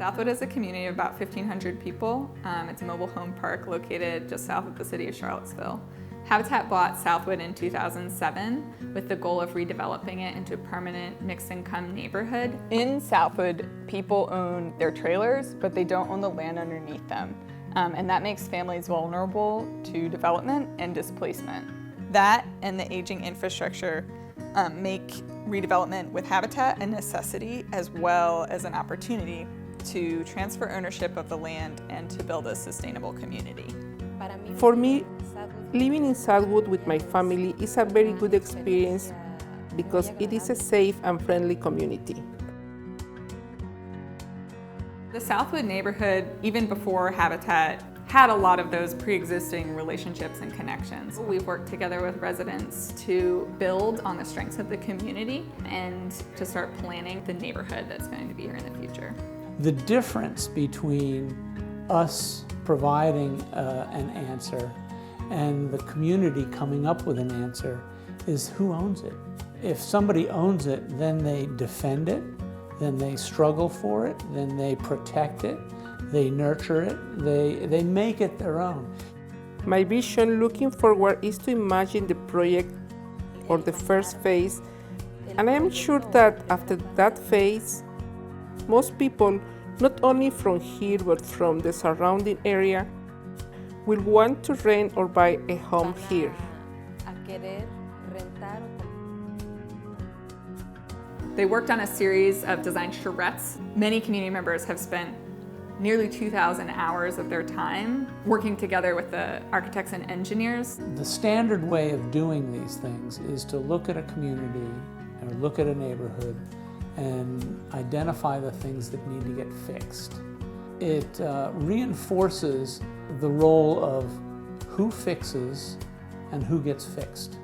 Southwood is a community of about 1,500 people. It's a mobile home park located just south of the city of Charlottesville. Habitat bought Southwood in 2007 with the goal of redeveloping it into a permanent mixed-income neighborhood. In Southwood, people own their trailers, but they don't own the land underneath them. And that makes families vulnerable to development and displacement. That and the aging infrastructure make redevelopment with Habitat a necessity as well as an opportunity to transfer ownership of the land and to build a sustainable community. For me, living in Southwood with my family is a very good experience because it is a safe and friendly community. The Southwood neighborhood, even before Habitat, had a lot of those pre-existing relationships and connections. We've worked together with residents to build on the strengths of the community and to start planning the neighborhood that's going to be here in the future. The difference between us providing an answer and the community coming up with an answer is who owns it. If somebody owns it, then they defend it, then they struggle for it, then they protect it, they nurture it, they make it their own. My vision looking forward is to imagine the project or the first phase, and I am sure that after that phase, most people, not only from here but from the surrounding area, will want to rent or buy a home here. They worked on a series of design charrettes. Many community members have spent nearly 2,000 hours of their time working together with the architects and engineers. The standard way of doing these things is to look at a community or look at a neighborhood and identify the things that need to get fixed. It reinforces the role of who fixes and who gets fixed.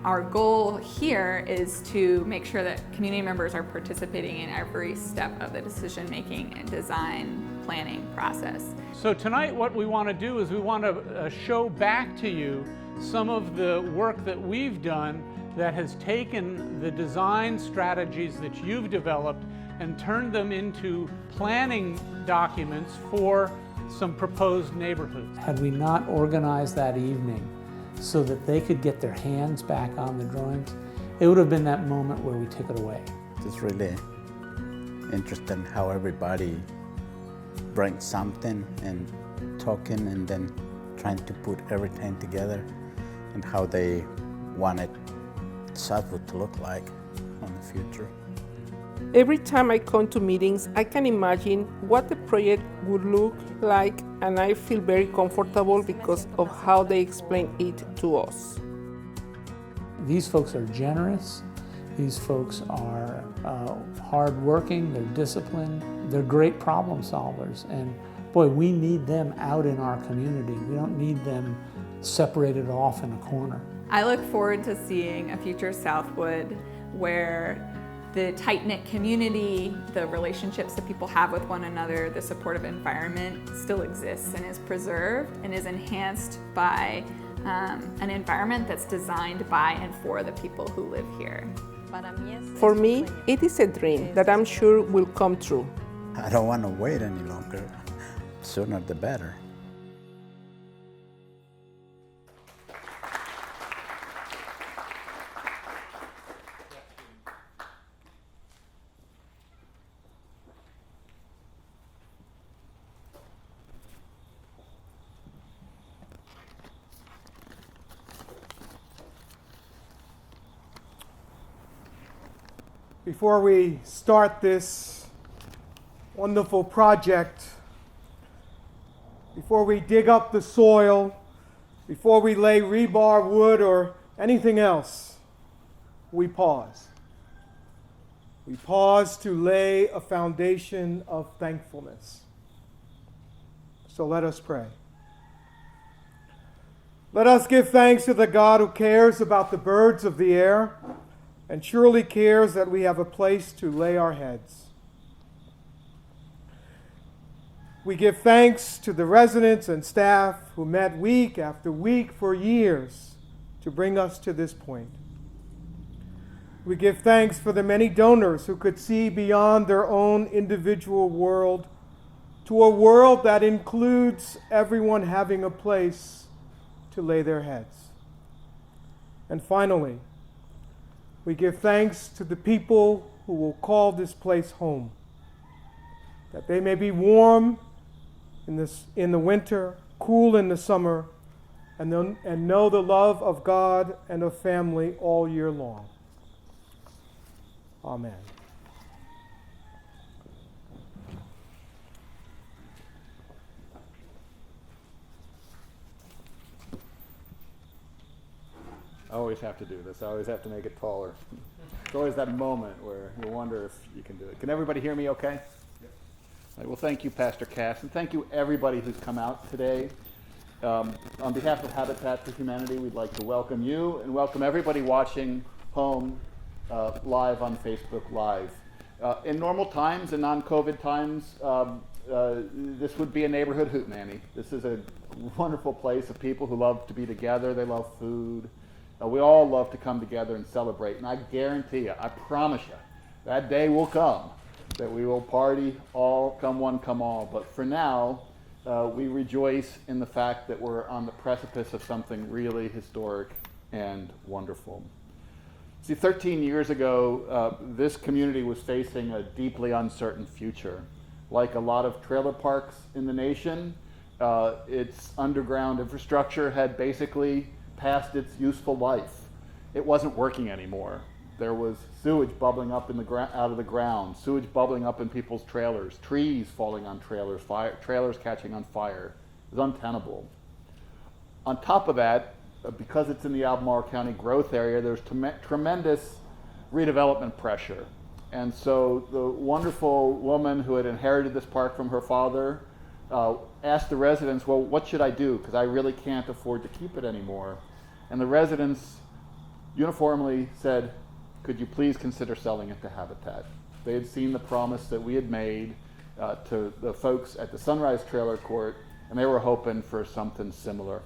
Our goal here is to make sure that community members are participating in every step of the decision-making and design planning process. So tonight what we want to do is we want to show back to you some of the work that we've done that has taken the design strategies that you've developed and turned them into planning documents for some proposed neighborhoods. Had we not organized that evening so that they could get their hands back on the drawings, it would have been that moment where we took it away. It's really interesting how everybody brings something and talking and then trying to put everything together and how they wanted Southwood to look like in the future. Every time I come to meetings, I can imagine what the project would look like, and I feel very comfortable because of how they explain it to us. These folks are generous. These folks are hardworking, they're disciplined, they're great problem solvers, and boy, we need them out in our community. We don't need them separated off in a corner. I look forward to seeing a future Southwood where the tight-knit community, the relationships that people have with one another, the supportive environment still exists and is preserved and is enhanced by an environment that's designed by and for the people who live here. For me, it is a dream that I'm sure will come true. I don't want to wait any longer. Sooner the better. Before we start this wonderful project, before we dig up the soil, before we lay rebar, wood, or anything else, we pause. We pause to lay a foundation of thankfulness. So let us pray. Let us give thanks to the God who cares about the birds of the air and surely cares that we have a place to lay our heads. We give thanks to the residents and staff who met week after week for years to bring us to this point. We give thanks for the many donors who could see beyond their own individual world to a world that includes everyone having a place to lay their heads. And finally, we give thanks to the people who will call this place home, that they may be warm in the winter, cool in the summer, and know the love of God and of family all year long. Amen. I always have to do this. I always have to make it taller. It's always that moment where you wonder if you can do it. Can everybody hear me okay? Yep. Right, well, thank you, Pastor Cass, and thank you everybody who's come out today. On behalf of Habitat for Humanity, we'd like to welcome you and welcome everybody watching home live on Facebook Live. In normal times and non-COVID times, this would be a neighborhood hootenanny. This is a wonderful place of people who love to be together. They love food. We all love to come together and celebrate. And I guarantee you, I promise you, that day will come that we will party all, come one, come all. But for now, we rejoice in the fact that we're on the precipice of something really historic and wonderful. See, 13 years ago, this community was facing a deeply uncertain future. Like a lot of trailer parks in the nation, its underground infrastructure had basically past its useful life. It wasn't working anymore. There was sewage bubbling up out of the ground, sewage bubbling up in people's trailers, trees falling on trailers, trailers catching on fire. It was untenable. On top of that, because it's in the Albemarle County growth area, there's tremendous redevelopment pressure. And so the wonderful woman who had inherited this park from her father asked the residents, well, what should I do? Because I really can't afford to keep it anymore. And the residents uniformly said, could you please consider selling it to Habitat? They had seen the promise that we had made to the folks at the Sunrise Trailer Court, and they were hoping for something similar.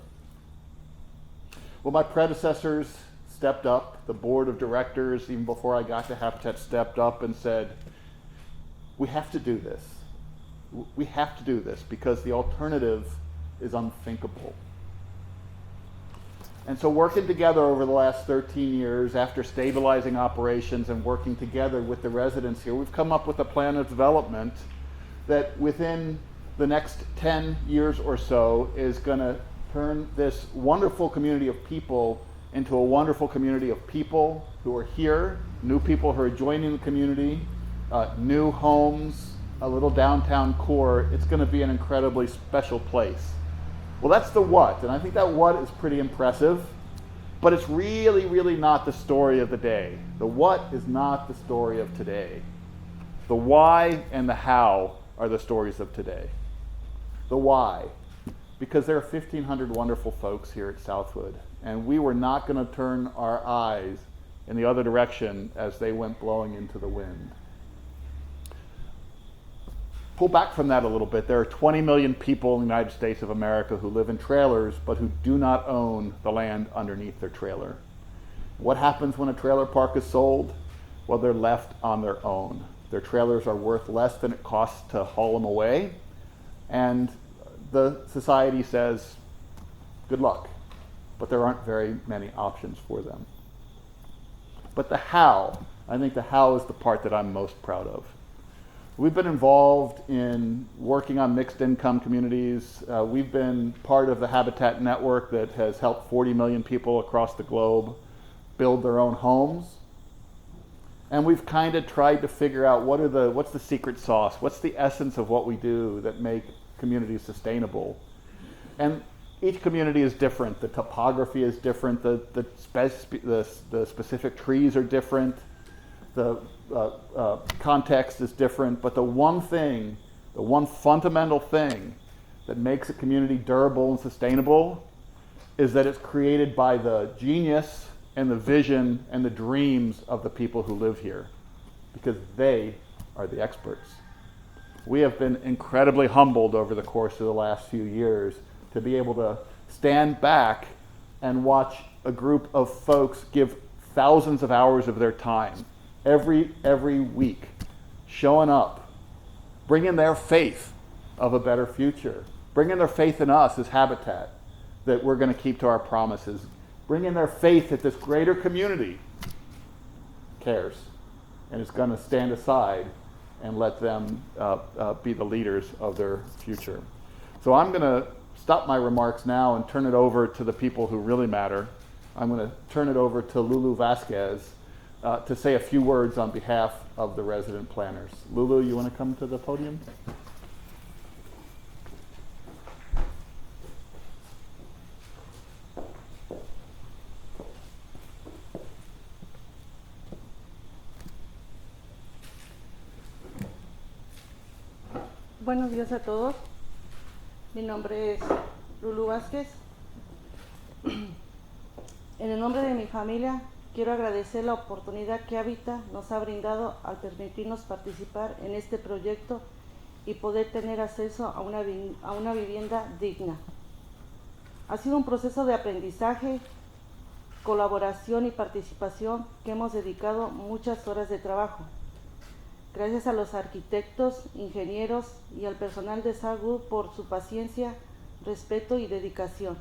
Well, my predecessors stepped up. The board of directors, even before I got to Habitat, stepped up and said, we have to do this. We have to do this because the alternative is unthinkable. And so working together over the last 13 years, after stabilizing operations and working together with the residents here, we've come up with a plan of development that within the next 10 years or so is going to turn this wonderful community of people into a wonderful community of people who are here, new people who are joining the community, new homes, a little downtown core. It's going to be an incredibly special place. Well, that's the what, and I think that what is pretty impressive, but it's really, really not the story of the day. The what is not the story of today. The why and the how are the stories of today. The why, because there are 1,500 wonderful folks here at Southwood, and we were not going to turn our eyes in the other direction as they went blowing into the wind. Pull back from that a little bit. There are 20 million people in the United States of America who live in trailers, but who do not own the land underneath their trailer. What happens when a trailer park is sold? Well, they're left on their own. Their trailers are worth less than it costs to haul them away, and the society says, good luck, but there aren't very many options for them. But the how, I think the how is the part that I'm most proud of. We've been involved in working on mixed income communities. We've been part of the Habitat network that has helped 40 million people across the globe build their own homes. And we've kind of tried to figure out what's the secret sauce, what's the essence of what we do that make communities sustainable. And each community is different. The topography is different. The specific trees are different. The context is different, but the one fundamental thing that makes a community durable and sustainable is that it's created by the genius and the vision and the dreams of the people who live here, because they are the experts. We have been incredibly humbled over the course of the last few years to be able to stand back and watch a group of folks give thousands of hours of their time every week, showing up, bringing their faith of a better future. Bring in their faith in us as Habitat, that we're going to keep to our promises. Bring in their faith that this greater community cares and is going to stand aside and let them be the leaders of their future. So I'm going to stop my remarks now and turn it over to the people who really matter. I'm going to turn it over to Lourdes Vazquez to say a few words on behalf of the resident planners. Lulu, you want to come to the podium? Buenos días a todos. Mi nombre es Lourdes Vazquez. En el nombre de mi familia, quiero agradecer la oportunidad que Habitat nos ha brindado al permitirnos participar en este proyecto y poder tener acceso a una vivienda digna. Ha sido un proceso de aprendizaje, colaboración y participación que hemos dedicado muchas horas de trabajo. Gracias a los arquitectos, ingenieros y al personal de Southwood por su paciencia, respeto y dedicación.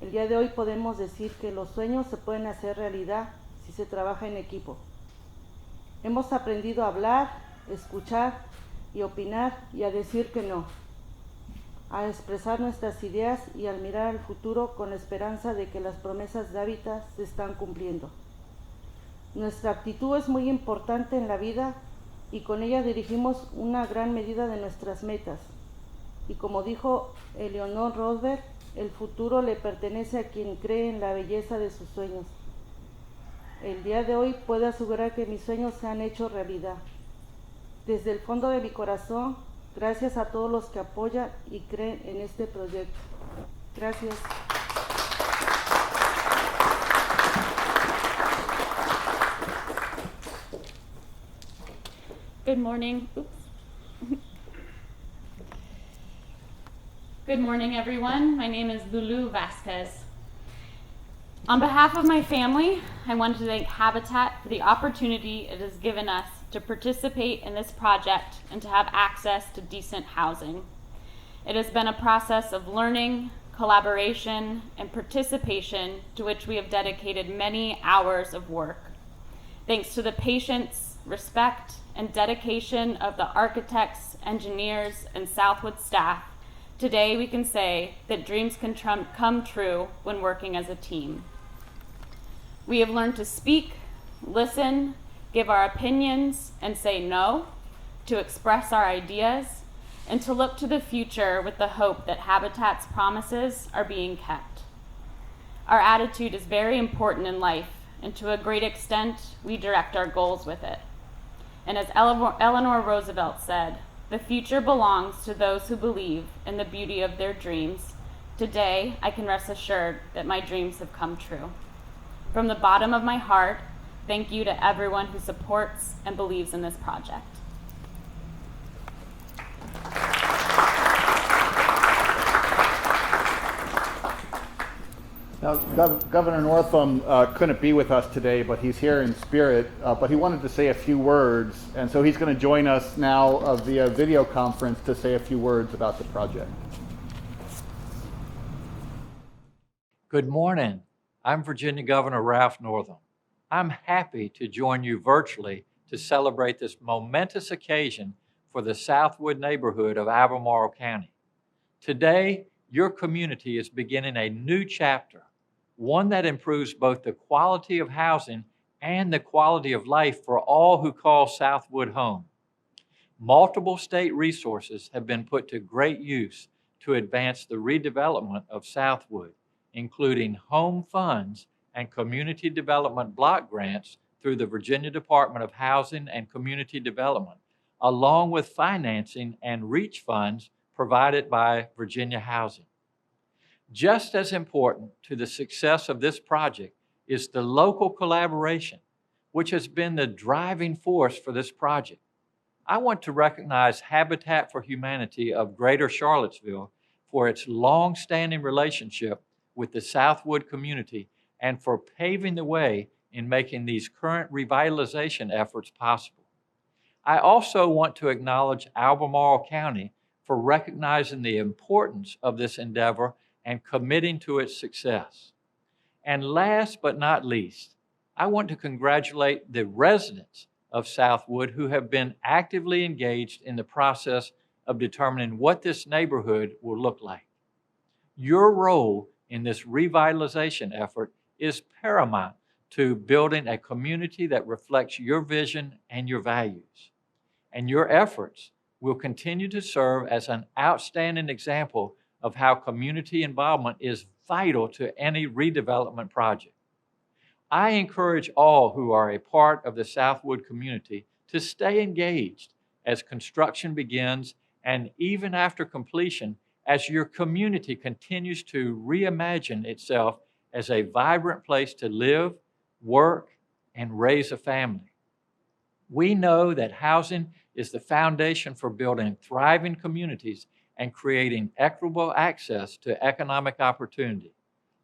El día de hoy podemos decir que los sueños se pueden hacer realidad si se trabaja en equipo. Hemos aprendido a hablar, escuchar y opinar y a decir que no, a expresar nuestras ideas y al mirar al futuro con la esperanza de que las promesas de Habitat se están cumpliendo. Nuestra actitud es muy importante en la vida y con ella dirigimos una gran medida de nuestras metas. Y como dijo Eleanor Roosevelt, el futuro le pertenece a quien cree en la belleza de sus sueños. El día de hoy puedo asegurar que mis sueños se han hecho realidad. Desde el fondo de mi corazón, gracias a todos los que apoyan y creen en este proyecto. Gracias. Good morning. Good morning, everyone. My name is Lourdes Vazquez. On behalf of my family, I wanted to thank Habitat for the opportunity it has given us to participate in this project and to have access to decent housing. It has been a process of learning, collaboration, and participation to which we have dedicated many hours of work. Thanks to the patience, respect, and dedication of the architects, engineers, and Southwood staff, today we can say that dreams can come true when working as a team. We have learned to speak, listen, give our opinions, and say no, to express our ideas, and to look to the future with the hope that Habitat's promises are being kept. Our attitude is very important in life, and to a great extent, we direct our goals with it. And as Eleanor Roosevelt said, the future belongs to those who believe in the beauty of their dreams. Today, I can rest assured that my dreams have come true. From the bottom of my heart, thank you to everyone who supports and believes in this project. Now, Governor Northam couldn't be with us today, but he's here in spirit, but he wanted to say a few words, and so he's going to join us now via video conference to say a few words about the project. Good morning. I'm Virginia Governor Ralph Northam. I'm happy to join you virtually to celebrate this momentous occasion for the Southwood neighborhood of Albemarle County. Today, your community is beginning a new chapter, one that improves both the quality of housing and the quality of life for all who call Southwood home. Multiple state resources have been put to great use to advance the redevelopment of Southwood, including home funds and community development block grants through the Virginia Department of Housing and Community Development, along with financing and REACH funds provided by Virginia Housing. Just as important to the success of this project is the local collaboration, which has been the driving force for this project. I want to recognize Habitat for Humanity of Greater Charlottesville for its long-standing relationship with the Southwood community and for paving the way in making these current revitalization efforts possible. I also want to acknowledge Albemarle County for recognizing the importance of this endeavor and committing to its success. And last but not least, I want to congratulate the residents of Southwood who have been actively engaged in the process of determining what this neighborhood will look like. Your role in this revitalization effort is paramount to building a community that reflects your vision and your values. And your efforts will continue to serve as an outstanding example of how community involvement is vital to any redevelopment project. I encourage all who are a part of the Southwood community to stay engaged as construction begins and even after completion, as your community continues to reimagine itself as a vibrant place to live, work, and raise a family. We know that housing is the foundation for building thriving communities and creating equitable access to economic opportunity,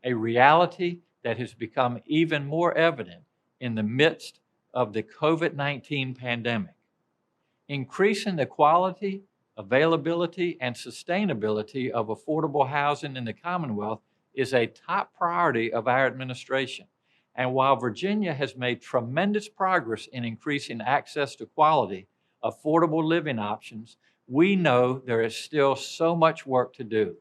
a reality that has become even more evident in the midst of the COVID-19 pandemic. Increasing the quality, availability, and sustainability of affordable housing in the Commonwealth is a top priority of our administration. And while Virginia has made tremendous progress in increasing access to quality, affordable living options, we know there is still so much work to do.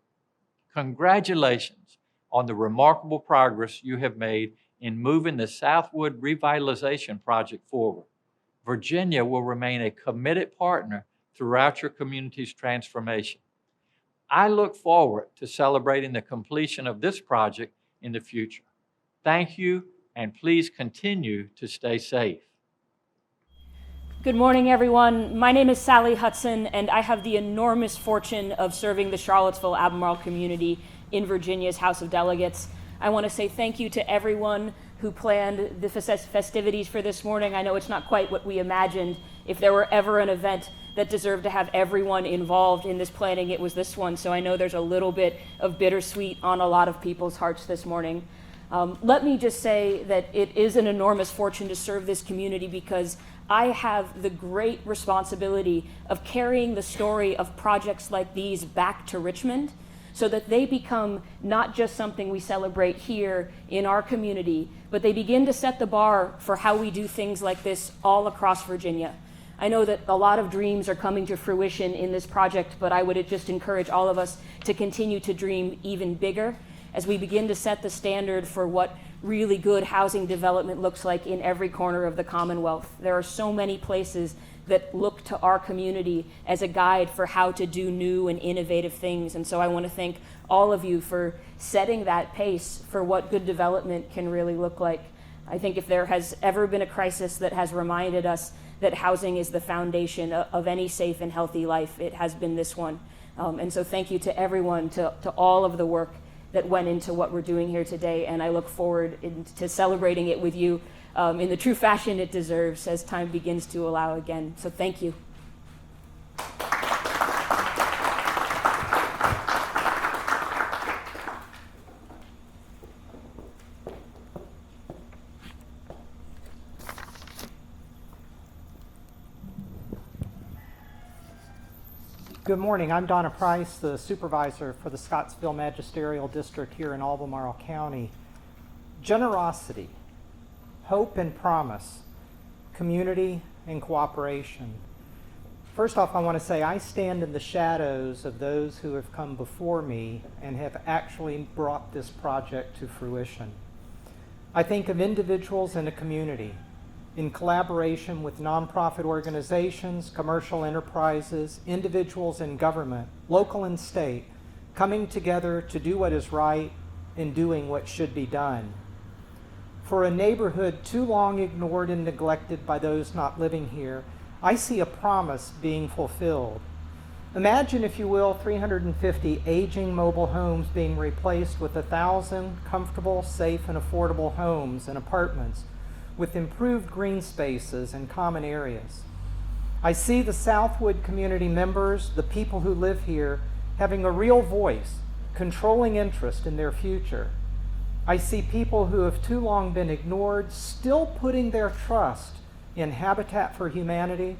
Congratulations on the remarkable progress you have made in moving the Southwood Revitalization Project forward. Virginia will remain a committed partner throughout your community's transformation. I look forward to celebrating the completion of this project in the future. Thank you, and please continue to stay safe. Good morning, everyone. My name is Sally Hudson, and I have the enormous fortune of serving the Charlottesville-Albemarle community in Virginia's House of Delegates. I want to say thank you to everyone who planned the festivities for this morning. I know it's not quite what we imagined. If there were ever an event that deserved to have everyone involved in this planning, it was this one. So I know there's a little bit of bittersweet on a lot of people's hearts this morning. Let me just say that it is an enormous fortune to serve this community because I have the great responsibility of carrying the story of projects like these back to Richmond so that they become not just something we celebrate here in our community, but they begin to set the bar for how we do things like this all across Virginia. I know that a lot of dreams are coming to fruition in this project, but I would just encourage all of us to continue to dream even bigger as we begin to set the standard for what really good housing development looks like in every corner of the Commonwealth. There are so many places that look to our community as a guide for how to do new and innovative things. And so I want to thank all of you for setting that pace for what good development can really look like. I think if there has ever been a crisis that has reminded us that housing is the foundation of any safe and healthy life, it has been this one. And so thank you to everyone, to all of the work that went into what we're doing here today, and I look forward to celebrating it with you in the true fashion it deserves as time begins to allow again. So thank you. Good morning. I'm Donna Price, the supervisor for the Scottsville Magisterial District here in Albemarle County. Generosity, hope and promise, community and cooperation. First off, I want to say I stand in the shadows of those who have come before me and have actually brought this project to fruition. I think of individuals in a community in collaboration with nonprofit organizations, commercial enterprises, individuals in government, local and state, coming together to do what is right and doing what should be done. For a neighborhood too long ignored and neglected by those not living here, I see a promise being fulfilled. Imagine, if you will, 350 aging mobile homes being replaced with 1,000 comfortable, safe, and affordable homes and apartments with improved green spaces and common areas. I see the Southwood community members, the people who live here, having a real voice, controlling interest in their future. I see people who have too long been ignored still putting their trust in Habitat for Humanity,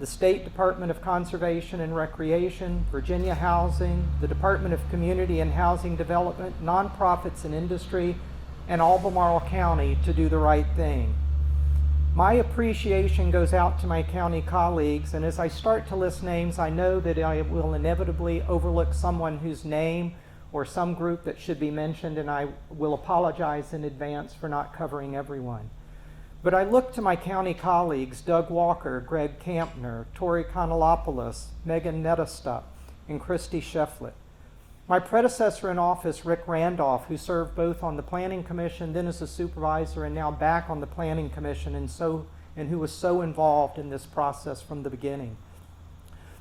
the State Department of Conservation and Recreation, Virginia Housing, the Department of Community and Housing Development, nonprofits and industry, and Albemarle County to do the right thing. My appreciation goes out to my county colleagues, and as I start to list names, I know that I will inevitably overlook someone whose name or some group that should be mentioned, and I will apologize in advance for not covering everyone. But I look to my county colleagues, Doug Walker, Greg Kampner, Tori Konalopoulos, Megan Nettestop, and Christy Shefflett. My predecessor in office, Rick Randolph, who served both on the Planning Commission, then as a supervisor, and now back on the Planning Commission, and who was so involved in this process from the beginning.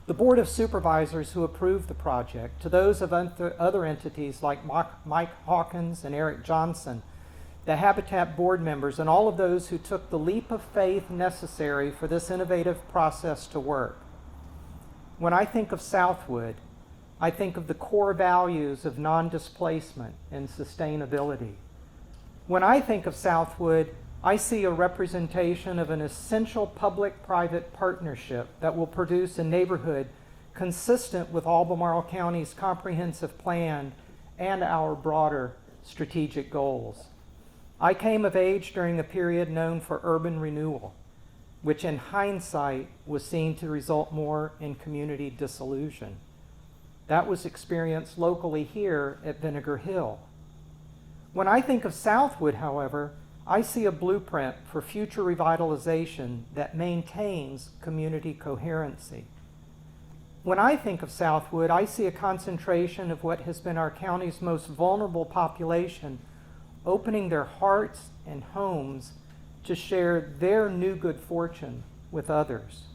The Board of Supervisors who approved the project, to those of other entities like Mike Hawkins and Erik Johnston, the Habitat board members, and all of those who took the leap of faith necessary for this innovative process to work. When I think of Southwood, I think of the core values of non-displacement and sustainability. When I think of Southwood, I see a representation of an essential public-private partnership that will produce a neighborhood consistent with Albemarle County's comprehensive plan and our broader strategic goals. I came of age during a period known for urban renewal, which in hindsight was seen to result more in community dissolution. That was experienced locally here at Vinegar Hill. When I think of Southwood, however, I see a blueprint for future revitalization that maintains community coherency. When I think of Southwood, I see a concentration of what has been our county's most vulnerable population opening their hearts and homes to share their new good fortune with others.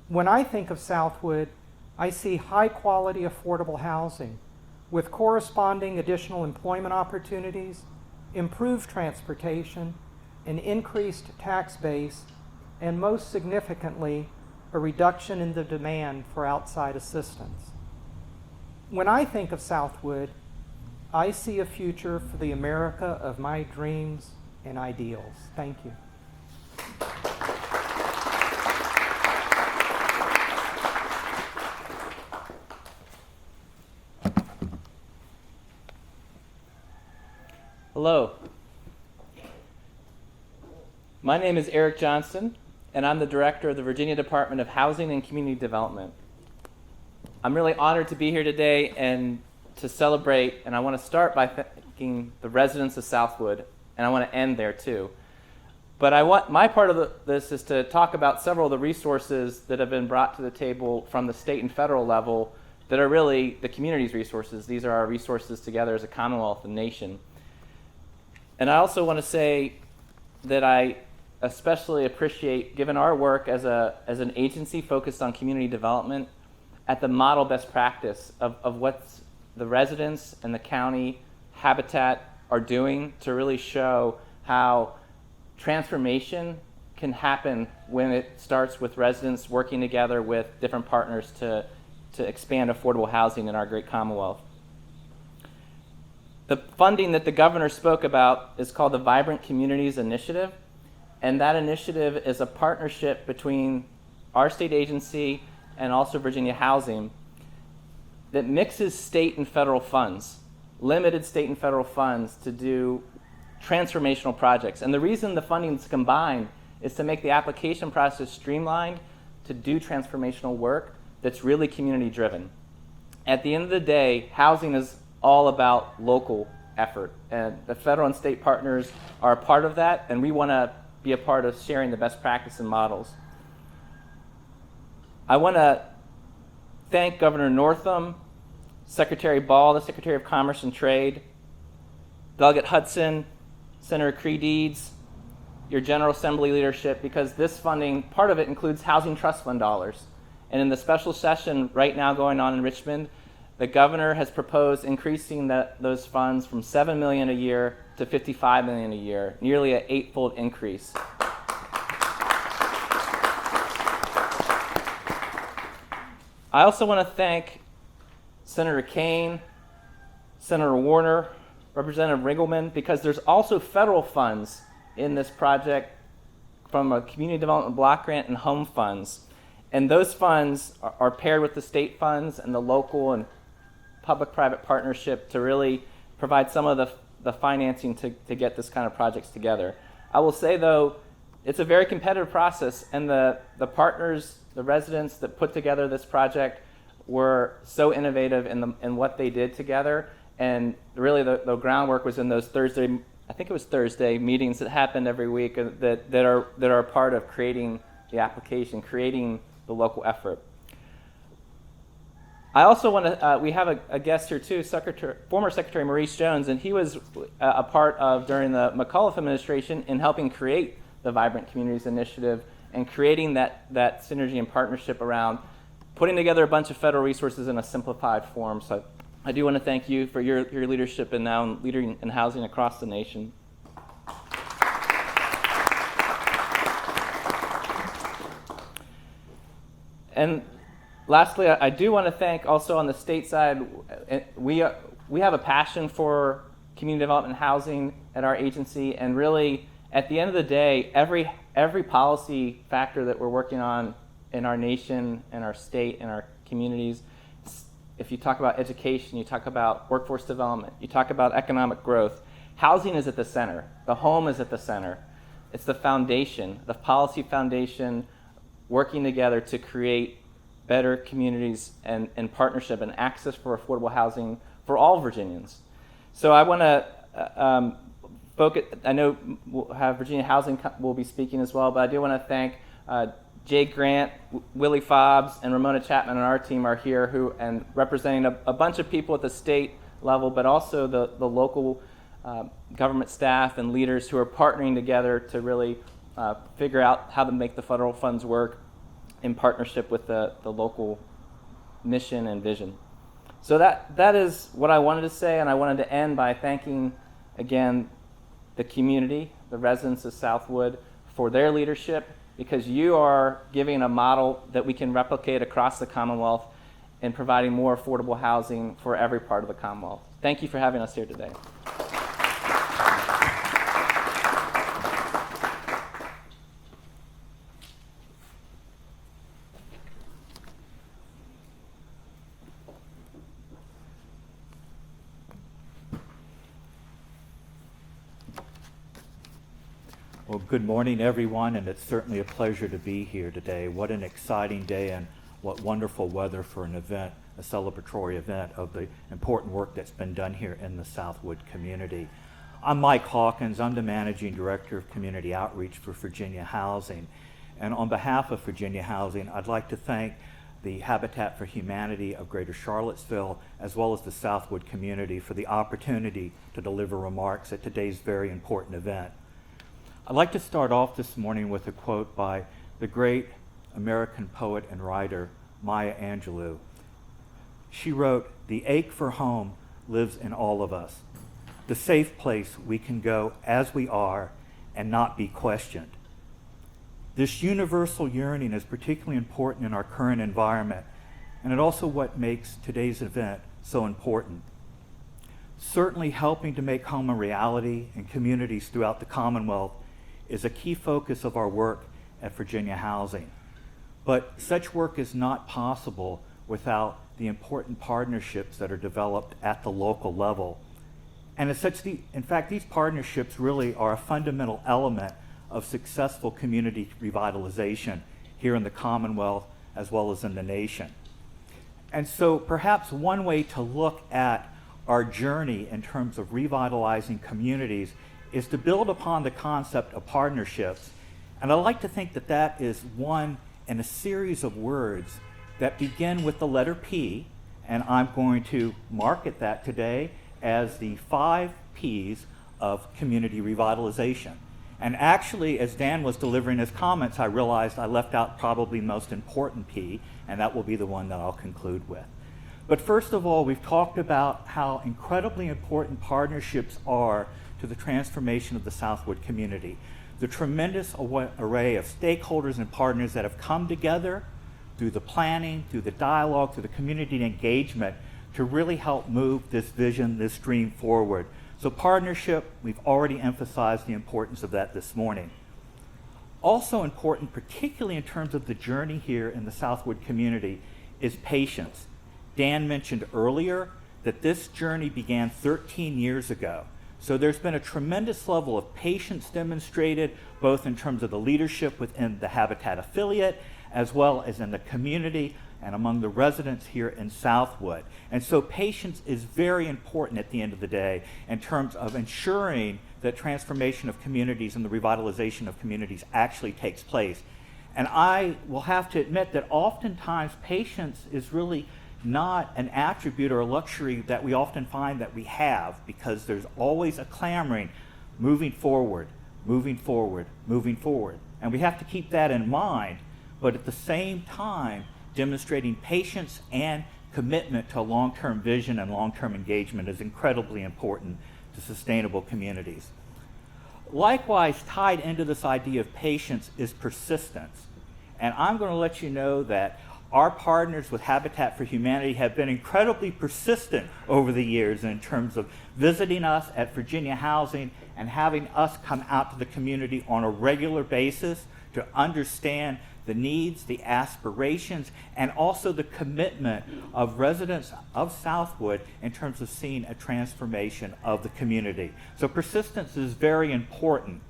When I think of Southwood, I see high-quality, affordable housing with corresponding additional employment opportunities, improved transportation, an increased tax base, and most significantly, a reduction in the demand for outside assistance. When I think of Southwood, I see a future for the America of my dreams and ideals. Thank you. Hello. My name is Erik Johnston, and I'm the director of the Virginia Department of Housing and Community Development. I'm really honored to be here today and to celebrate, and I want to start by thanking the residents of Southwood, and I want to end there too. But my part of this is to talk about several of the resources that have been brought to the table from the state and federal level that are really the community's resources. These are our resources together as a Commonwealth and nation. And I also want to say that I especially appreciate, given our work as an agency focused on community development, at the model best practice of what the residents and the county Habitat are doing to really show how transformation can happen when it starts with residents working together with different partners to expand affordable housing in our great Commonwealth. The funding that the governor spoke about is called the Vibrant Communities Initiative, and that initiative is a partnership between our state agency and also Virginia Housing that mixes state and federal funds, limited state and federal funds to do transformational projects. And the reason the funding is combined is to make the application process streamlined to do transformational work that's really community driven. At the end of the day, housing is all about local effort, and the federal and state partners are a part of that, and we want to be a part of sharing the best practice and models. I want to thank Governor Northam, Secretary Ball, the Secretary of Commerce and Trade, Delegate Hudson, Senator Creed-Deeds, your General Assembly leadership, because this funding, part of it includes Housing Trust Fund dollars. And in the special session right now going on in Richmond, the governor has proposed increasing those funds from $7 million a year to $55 million a year, nearly an 8-fold increase. I also want to thank Senator Kane, Senator Warner, Representative Ringelman, because there's also federal funds in this project from a community development block grant and home funds. And those funds are paired with the state funds and the local and public-private partnership to really provide some of the financing to get this kind of projects together. I will say, though, it's a very competitive process, and the partners, the residents that put together this project were so innovative in what they did together. And really the groundwork was in those Thursday meetings that happened every week that are a part of creating the application, creating the local effort. I also want to, we have a guest here too, former Secretary Maurice Jones, and he was a part of, during the McAuliffe administration, in helping create the Vibrant Communities Initiative and creating that synergy and partnership around putting together a bunch of federal resources in a simplified form. So I do want to thank you for your leadership and now leading in housing across the nation. And lastly, I do want to thank also on the state side, we have a passion for community development and housing at our agency, and really at the end of the day, every policy factor that we're working on in our nation, in our state, in our communities, if you talk about education, you talk about workforce development, you talk about economic growth, housing is at the center. The home is at the center. It's the foundation, the policy foundation, working together to create better communities and partnership and access for affordable housing for all Virginians. So I want to focus, I know we'll have Virginia Housing will be speaking as well, but I do want to thank Jay Grant, Willie Fobbs, and Ramona Chapman on our team are here and representing a bunch of people at the state level, but also the local government staff and leaders who are partnering together to really figure out how to make the federal funds work in partnership with the local mission and vision. So that is what I wanted to say, and I wanted to end by thanking again the community, the residents of Southwood, for their leadership, because you are giving a model that we can replicate across the Commonwealth in providing more affordable housing for every part of the Commonwealth. Thank you for having us here today. Well, good morning, everyone, and it's certainly a pleasure to be here today. What an exciting day, and what wonderful weather for an event, a celebratory event of the important work that's been done here in the Southwood community. I'm Mike Hawkins. I'm the Managing Director of Community Outreach for Virginia Housing. And on behalf of Virginia Housing, I'd like to thank the Habitat for Humanity of Greater Charlottesville, as well as the Southwood community, for the opportunity to deliver remarks at today's very important event. I'd like to start off this morning with a quote by the great American poet and writer, Maya Angelou. She wrote, "The ache for home lives in all of us, the safe place we can go as we are and not be questioned." This universal yearning is particularly important in our current environment, and it also what makes today's event so important. Certainly helping to make home a reality in communities throughout the Commonwealth is a key focus of our work at Virginia Housing. But such work is not possible without the important partnerships that are developed at the local level. And as such, in fact, these partnerships really are a fundamental element of successful community revitalization here in the Commonwealth as well as in the nation. And so perhaps one way to look at our journey in terms of revitalizing communities is to build upon the concept of partnerships. And I like to think that that is one in a series of words that begin with the letter P, and I'm going to market that today as the 5 Ps of community revitalization. And actually, as Dan was delivering his comments, I realized I left out probably the most important P, and that will be the one that I'll conclude with. But first of all, we've talked about how incredibly important partnerships are to the transformation of the Southwood community. The tremendous array of stakeholders and partners that have come together through the planning, through the dialogue, through the community engagement to really help move this vision, this dream forward. So partnership, we've already emphasized the importance of that this morning. Also important, particularly in terms of the journey here in the Southwood community, is patience. Dan mentioned earlier that this journey began 13 years ago. So there's been a tremendous level of patience demonstrated, both in terms of the leadership within the Habitat affiliate, as well as in the community and among the residents here in Southwood. And so patience is very important at the end of the day in terms of ensuring that transformation of communities and the revitalization of communities actually takes place. And I will have to admit that oftentimes patience is really not an attribute or a luxury that we often find that we have, because there's always a clamoring, moving forward, moving forward, moving forward. And we have to keep that in mind, but at the same time, demonstrating patience and commitment to a long-term vision and long-term engagement is incredibly important to sustainable communities. Likewise, tied into this idea of patience is persistence. And I'm going to let you know that our partners with Habitat for Humanity have been incredibly persistent over the years in terms of visiting us at Virginia Housing and having us come out to the community on a regular basis to understand the needs, the aspirations, and also the commitment of residents of Southwood in terms of seeing a transformation of the community. So persistence is very important.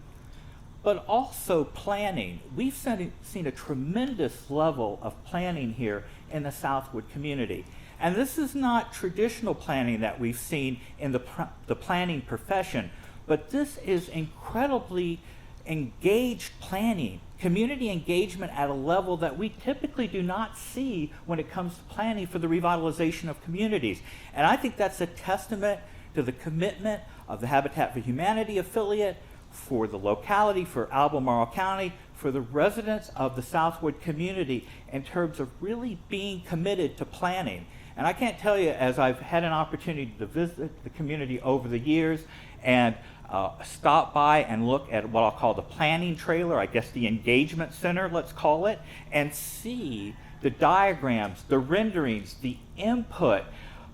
But also planning. We've seen a tremendous level of planning here in the Southwood community. And this is not traditional planning that we've seen in the planning profession, but this is incredibly engaged planning, community engagement at a level that we typically do not see when it comes to planning for the revitalization of communities. And I think that's a testament to the commitment of the Habitat for Humanity affiliate, for the locality, for Albemarle County, for the residents of the Southwood community in terms of really being committed to planning. And I can't tell you, as I've had an opportunity to visit the community over the years and stop by and look at what I'll call the planning trailer, I guess the engagement center, let's call it, and see the diagrams, the renderings, the input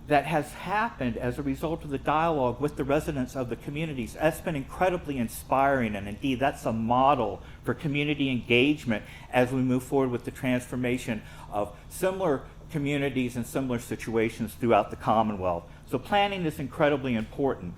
that has happened as a result of the dialogue with the residents of the communities. That's been incredibly inspiring, and indeed that's a model for community engagement as we move forward with the transformation of similar communities and similar situations throughout the Commonwealth. So planning is incredibly important.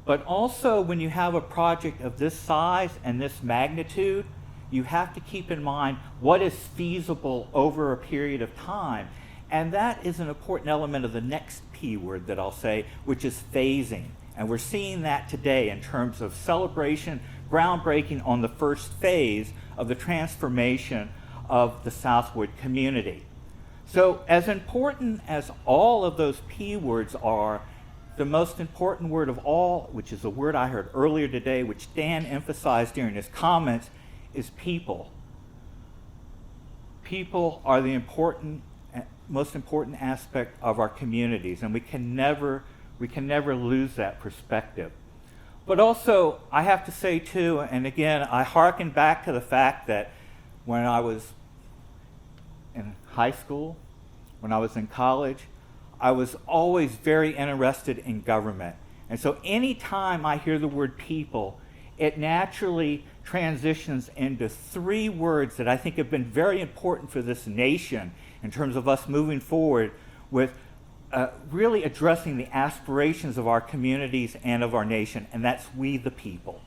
But also when you have a project of this size and this magnitude, you have to keep in mind what is feasible over a period of time. And that is an important element of the next P word that I'll say, which is phasing. And we're seeing that today in terms of celebration, groundbreaking on the first phase of the transformation of the Southwood community. So as important as all of those P words are, the most important word of all, which is a word I heard earlier today, which Dan emphasized during his comments, is people. People are the most important aspect of our communities, and we can never lose that perspective. But also, I have to say too, and again, I hearken back to the fact that when I was in high school, when I was in college, I was always very interested in government. And so anytime I hear the word people, it naturally transitions into three words that I think have been very important for this nation in terms of us moving forward with really addressing the aspirations of our communities and of our nation, and that's we the people.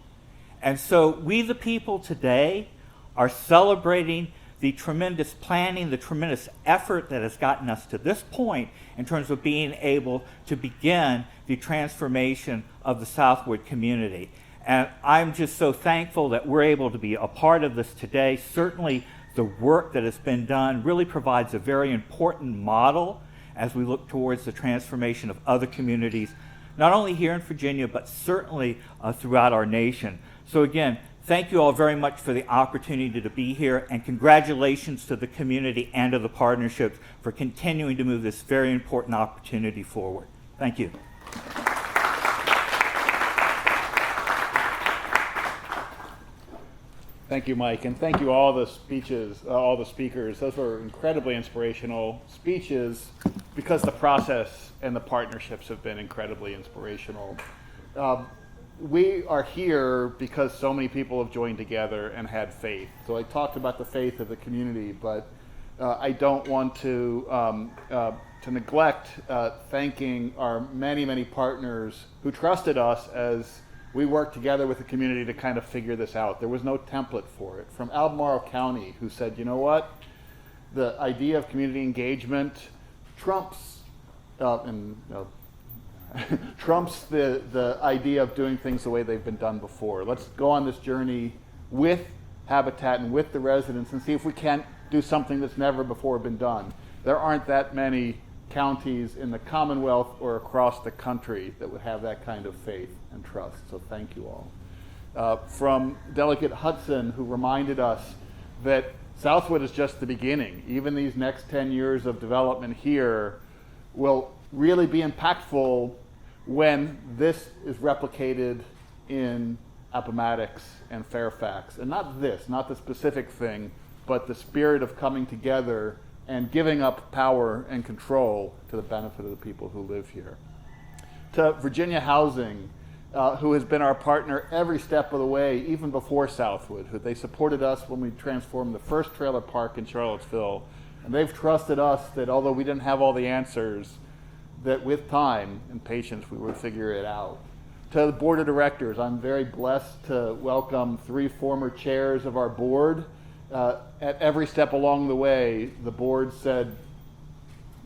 And so we the people today are celebrating the tremendous planning, the tremendous effort that has gotten us to this point in terms of being able to begin the transformation of the Southwood community. And I'm just so thankful that we're able to be a part of this today. Certainly the work that has been done really provides a very important model as we look towards the transformation of other communities, not only here in Virginia, but certainly throughout our nation. So again, thank you all very much for the opportunity to be here, and congratulations to the community and to the partnerships for continuing to move this very important opportunity forward. Thank you. Thank you, Mike, and thank you all the speakers. Those were incredibly inspirational speeches because the process and the partnerships have been incredibly inspirational. we are here because so many people have joined together and had faith. So I talked about the faith of the community, but I don't want to neglect thanking our many partners who trusted us as we worked together with the community to kind of figure this out. There was no template for it. From Albemarle County, who said, you know what, the idea of community engagement trumps trumps the idea of doing things the way they've been done before. Let's go on this journey with Habitat and with the residents and see if we can't do something that's never before been done. There aren't that many counties in the Commonwealth or across the country that would have that kind of faith and trust, so thank you all. From Delegate Hudson, who reminded us that Southwood is just the beginning. Even these next 10 years of development here will really be impactful when this is replicated in Appomattox and Fairfax. And not the specific thing, but the spirit of coming together and giving up power and control to the benefit of the people who live here. To Virginia Housing, who has been our partner every step of the way, even before Southwood, who they supported us when we transformed the first trailer park in Charlottesville. And they've trusted us that although we didn't have all the answers, that with time and patience we would figure it out. To the board of directors, I'm very blessed to welcome 3 former chairs of our board. At every step along the way, the board said,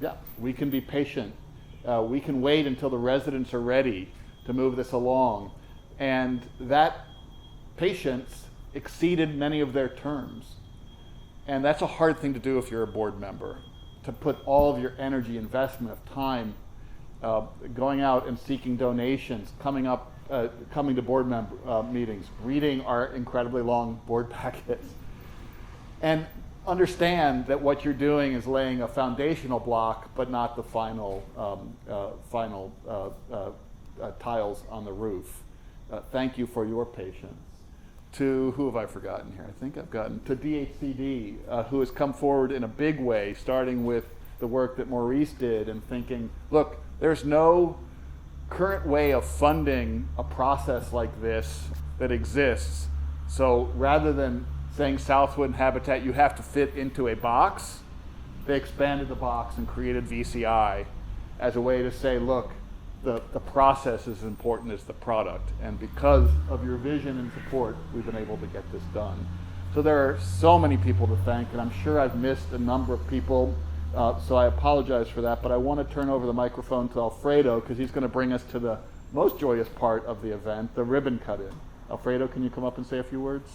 yeah, we can be patient. We can wait until the residents are ready to move this along. And that patience exceeded many of their terms. And that's a hard thing to do if you're a board member, to put all of your energy, investment of time, going out and seeking donations, coming to board member meetings, reading our incredibly long board packets, and understand that what you're doing is laying a foundational block, but not the final tiles on the roof. Thank you for your patience. To who have I forgotten here? I think I've gotten to DHCD, who has come forward in a big way, starting with the work that Maurice did and thinking, look, there's no current way of funding a process like this that exists. So rather than saying Southwood and Habitat, you have to fit into a box, they expanded the box and created VCI as a way to say, look, the process is as important as the product. And because of your vision and support, we've been able to get this done. So there are so many people to thank, and I'm sure I've missed a number of people, so I apologize for that, but I want to turn over the microphone to Alfredo because he's going to bring us to the most joyous part of the event, the ribbon cut-in. Alfredo, can you come up and say a few words?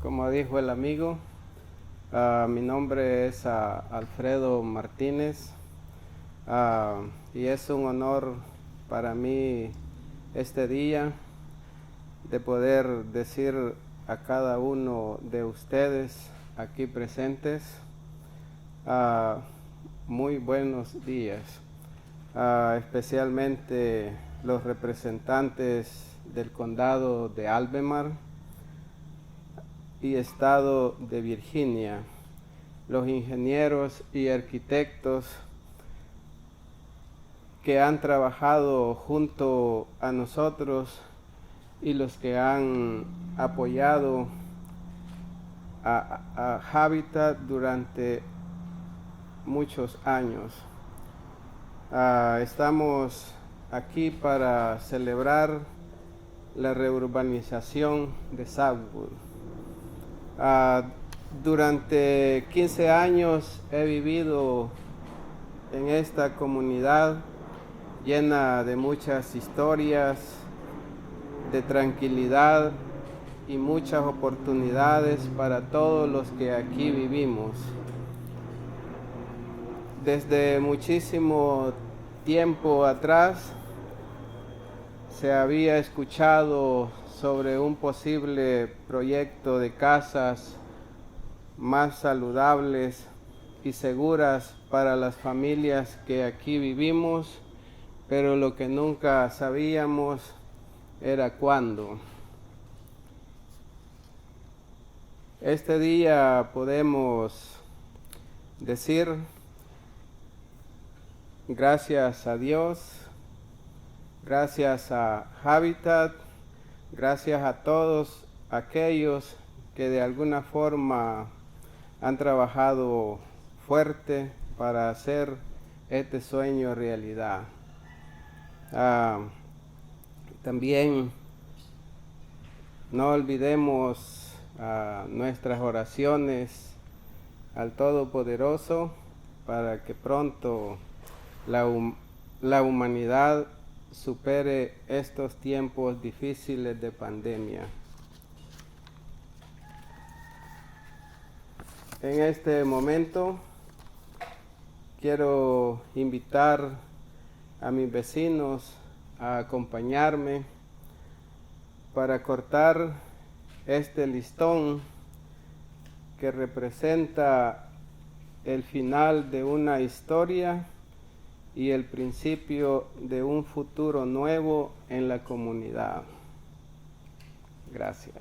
Como dijo el amigo, mi nombre es Alfredo Martínez y es un honor para mí este día de poder decir a cada uno de ustedes aquí presentes muy buenos días, especialmente los representantes del condado de Albemarle y estado de Virginia, los ingenieros y arquitectos que han trabajado junto a nosotros y los que han apoyado a Habitat durante muchos años. Estamos aquí para celebrar la reurbanización de Southwood. Durante 15 años he vivido en esta comunidad llena de muchas historias, de tranquilidad y muchas oportunidades para todos los que aquí vivimos. Desde muchísimo tiempo atrás se había escuchado sobre un posible proyecto de casas más saludables y seguras para las familias que aquí vivimos, pero lo que nunca sabíamos era cuándo. Este día podemos decir gracias a Dios, gracias a Habitat, gracias a todos aquellos que de alguna forma han trabajado fuerte para hacer este sueño realidad. También no olvidemos nuestras oraciones al Todopoderoso para que pronto la humanidad supere estos tiempos difíciles de pandemia. En este momento quiero invitar a mis vecinos a acompañarme para cortar este listón que representa el final de una historia y el principio de un futuro nuevo en la comunidad. Gracias.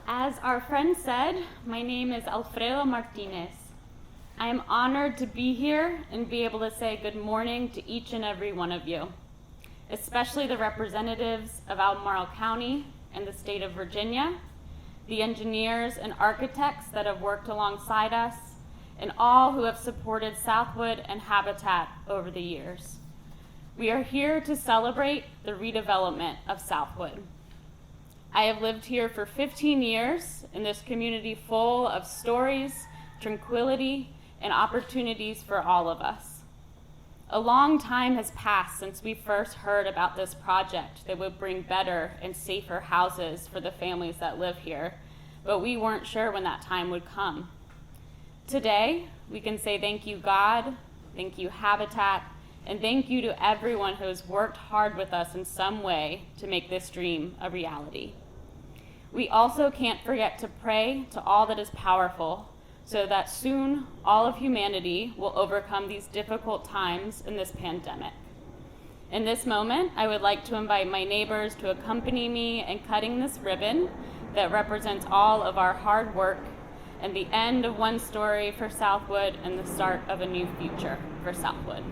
As our friend said, my name is Alfredo Martinez. I am honored to be here and be able to say good morning to each and every one of you, especially the representatives of Albemarle County and the state of Virginia, the engineers and architects that have worked alongside us, and all who have supported Southwood and Habitat over the years. We are here to celebrate the redevelopment of Southwood. I have lived here for 15 years in this community full of stories, tranquility, and opportunities for all of us. A long time has passed since we first heard about this project that would bring better and safer houses for the families that live here, but we weren't sure when that time would come. Today, we can say thank you, God, thank you, Habitat, and thank you to everyone who has worked hard with us in some way to make this dream a reality. We also can't forget to pray to all that is powerful so that soon all of humanity will overcome these difficult times in this pandemic. In this moment, I would like to invite my neighbors to accompany me in cutting this ribbon that represents all of our hard work and the end of one story for Southwood and the start of a new future for Southwood.